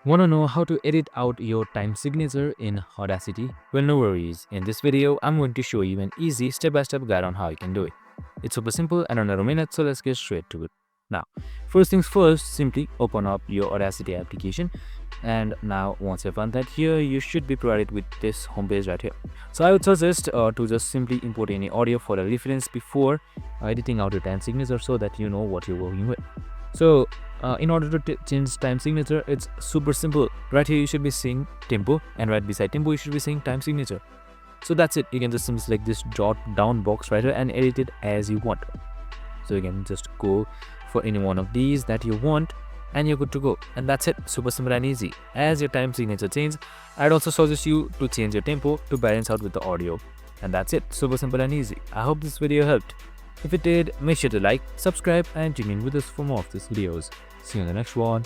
Want to know how to edit out your time signature in Audacity? Well, no worries. In this video, I'm going to show you an easy step-by-step guide on how you can do it. It's super simple and under a minute, so let's get straight to it. Now, first things first, simply open up your Audacity application. And now, once you've done that, here you should be provided with this homepage right here. So I would suggest to just simply import any audio for a reference before editing out your time signature so that you know what you're working with. So in order to change time signature, it's super simple. Right here you should be seeing tempo, and right beside tempo you should be seeing time signature. So that's it. You can just simply select this jot down box right here and edit it as you want. So you can just go for any one of these that you want and you're good to go. And that's it. Super simple and easy. As your time signature changes, I'd also suggest you to change your tempo to balance out with the audio. And that's it. Super simple and easy. I hope this video helped. If it did, make sure to like, subscribe and tune in with us for more of these videos. See you in the next one.